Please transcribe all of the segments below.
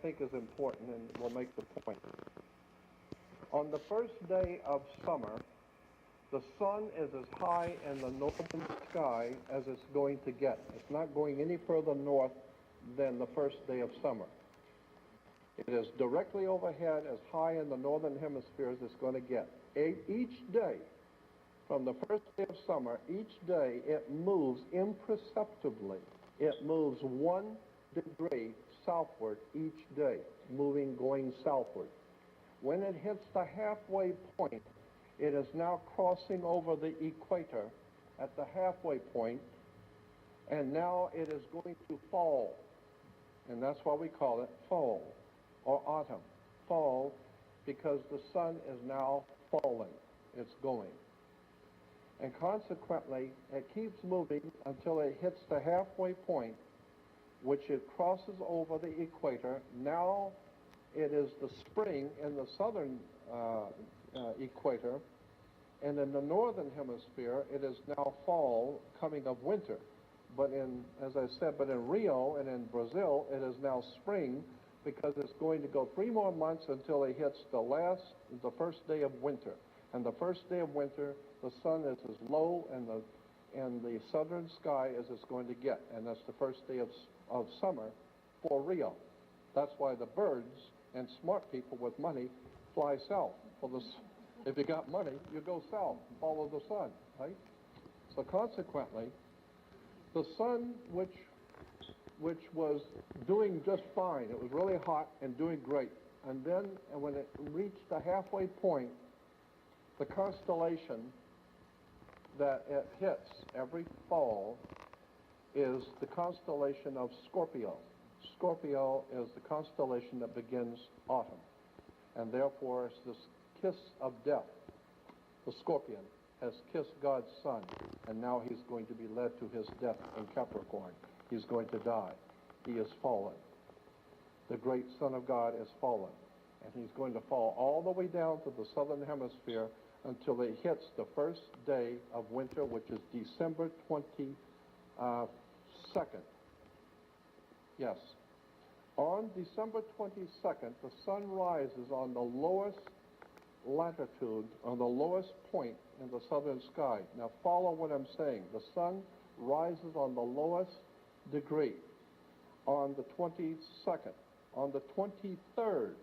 think is important and will make the point. On the first day of summer, the sun is as high in the northern sky as it's going to get. It's not going any further north than the first day of summer. It is directly overhead, as high in the northern hemisphere as it's going to get. Each day, from the first day of summer, each day it moves imperceptibly. It moves 1 degree southward each day, going southward. When it hits the halfway point, it is now crossing over the equator at the halfway point, and now it is going to fall. And that's why we call it fall or autumn. Fall because the sun is now falling. It's going. And consequently, it keeps moving until it hits the halfway point, which it crosses over the equator. Now it is the spring in the southern equator, and in the northern hemisphere, it is now fall, coming of winter. But as I said, in Rio and in Brazil, it is now spring, because it's going to go 3 more months until it hits the first day of winter. And the first day of winter, the sun is as low in the southern sky as it's going to get, and that's the first day of summer for Rio. That's why the birds and smart people with money fly south. If you got money, you go south, follow the sun, right? So consequently, the sun, which was doing just fine, it was really hot and doing great, and then when it reached the halfway point, the constellation that it hits every fall is the constellation of Scorpio. Scorpio is the constellation that begins autumn, and therefore it's this kiss of death. The scorpion has kissed God's son, and now he's going to be led to his death in Capricorn. He's going to die. He is fallen. The great Son of God is fallen, and he's going to fall all the way down to the southern hemisphere until it hits the first day of winter, which is December 22nd. Yes. On December 22nd, the sun rises on the lowest latitude, on the lowest point in the southern sky. Now follow what I'm saying. The sun rises on the lowest degree on the 22nd. On the 23rd,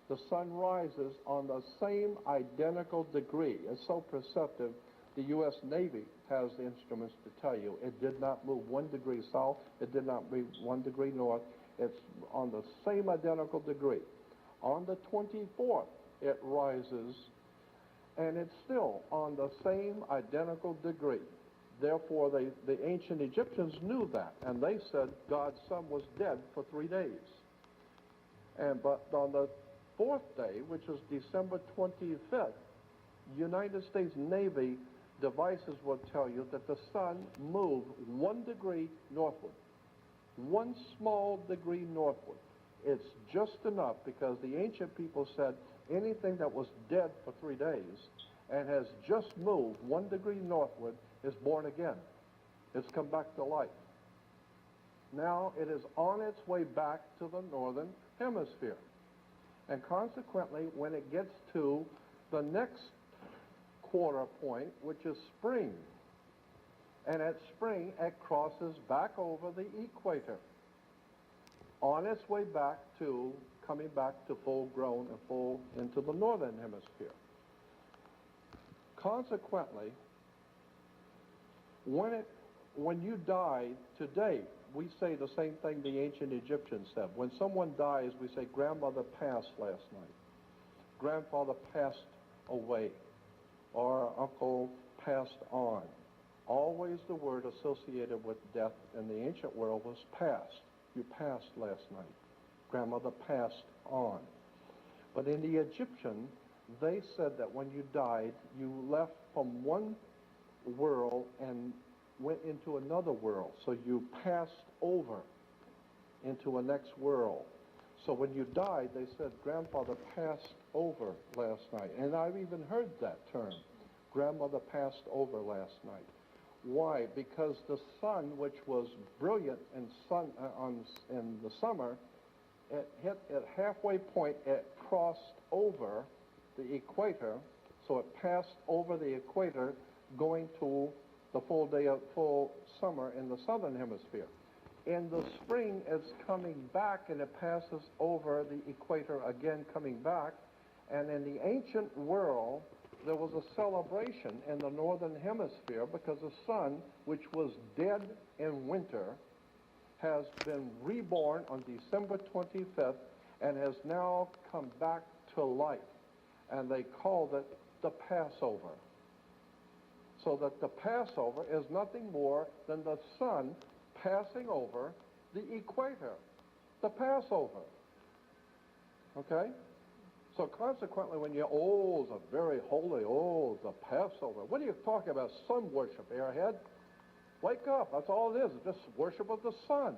the sun rises on the same identical degree. It's so perceptive, the U.S. Navy has the instruments to tell you. It did not move 1 degree south. It did not move 1 degree north. It's on the same identical degree. On the 24th, it rises, and it's still on the same identical degree. Therefore, the ancient Egyptians knew that, and they said God's son was dead for 3 days. But on the 4th day, which is December 25th, United States Navy devices will tell you that the sun moved 1 degree northward. 1 small degree northward. It's just enough, because the ancient people said anything that was dead for 3 days and has just moved 1 degree northward is born again. It's come back to life. Now it is on its way back to the northern hemisphere. And consequently, when it gets to the next quarter point, which is spring, and at spring it crosses back over the equator on its way back to, coming back to full grown and full into the northern hemisphere. Consequently, when you die today, we say the same thing the ancient Egyptians said. When someone dies, we say, grandmother passed last night, grandfather passed away, or uncle passed on. Always the word associated with death in the ancient world was passed. You passed last night. Grandmother passed on. But in the Egyptian, they said that when you died, you left from one world and went into another world. So you passed over into a next world. So when you died, they said, grandfather passed over last night. And I've even heard that term, grandmother passed over last night. Why? Because the sun, which was brilliant in the summer, it hit at halfway point, it crossed over the equator, so it passed over the equator going to the full summer in the southern hemisphere. In the spring, it's coming back and it passes over the equator again, coming back. And in the ancient world, there was a celebration in the northern hemisphere because the sun, which was dead in winter, has been reborn on December 25th and has now come back to life. And they called it the Passover. So that the Passover is nothing more than the sun passing over the equator. The Passover. Okay? So consequently, when you, it's a very holy, it's a Passover. What are you talking about? Sun worship, airhead? Wake up. That's all it is. It's just worship of the sun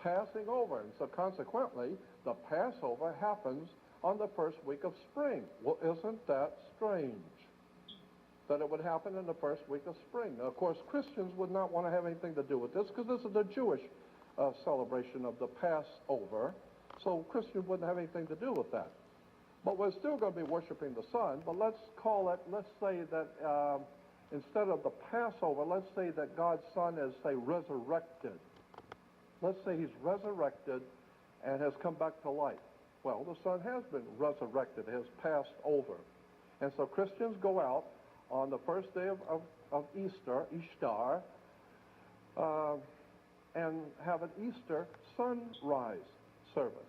passing over. And so consequently, the Passover happens on the first week of spring. Well, isn't that strange that it would happen in the first week of spring? Now, of course, Christians would not want to have anything to do with this because this is the Jewish celebration of the Passover. So Christians wouldn't have anything to do with that. But we're still going to be worshiping the sun, but let's say that instead of the Passover, let's say that God's Son is, say, resurrected. Let's say he's resurrected and has come back to life. Well, the Son has been resurrected, has passed over. And so Christians go out on the first day of Easter, Ishtar, and have an Easter sunrise service.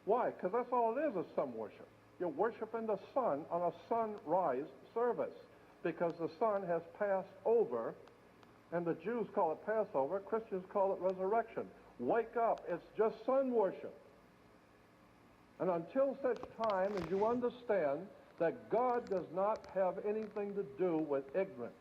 Why? Because that's all it is sun worship. You're worshiping the sun on a sunrise service because the sun has passed over, and the Jews call it Passover, Christians call it resurrection. Wake up. It's just sun worship. And until such time as you understand that God does not have anything to do with ignorance,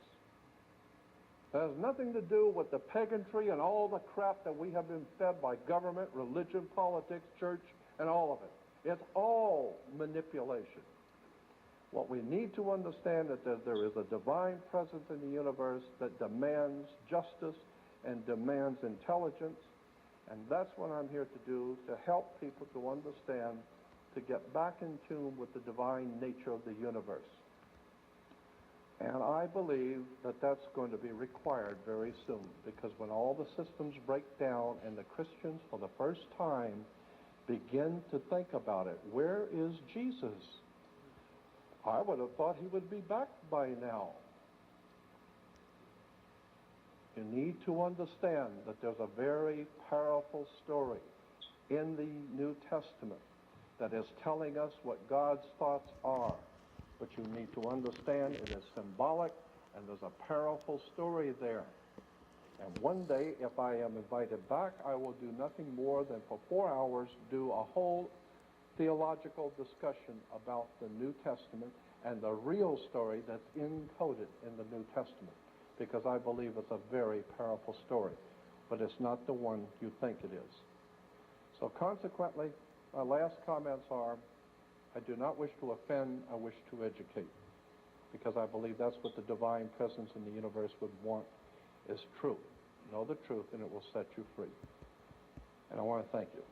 it has nothing to do with the pagantry and all the crap that we have been fed by government, religion, politics, church, and all of it. It's all manipulation. What we need to understand is that there is a divine presence in the universe that demands justice and demands intelligence. And that's what I'm here to do, to help people to understand, to get back in tune with the divine nature of the universe. And I believe that that's going to be required very soon, because when all the systems break down and the Christians for the first time begin to think about it, where is Jesus? I would have thought he would be back by now. You need to understand that there's a very powerful story in the New Testament that is telling us what God's thoughts are. But you need to understand it is symbolic, and there's a powerful story there. And one day, if I am invited back, I will do nothing more than for 4 hours do a whole theological discussion about the New Testament and the real story that's encoded in the New Testament, because I believe it's a very powerful story, but it's not the one you think it is. So consequently, my last comments are, I do not wish to offend, I wish to educate, because I believe that's what the divine presence in the universe would want is truth. Know the truth and it will set you free. And I want to thank you.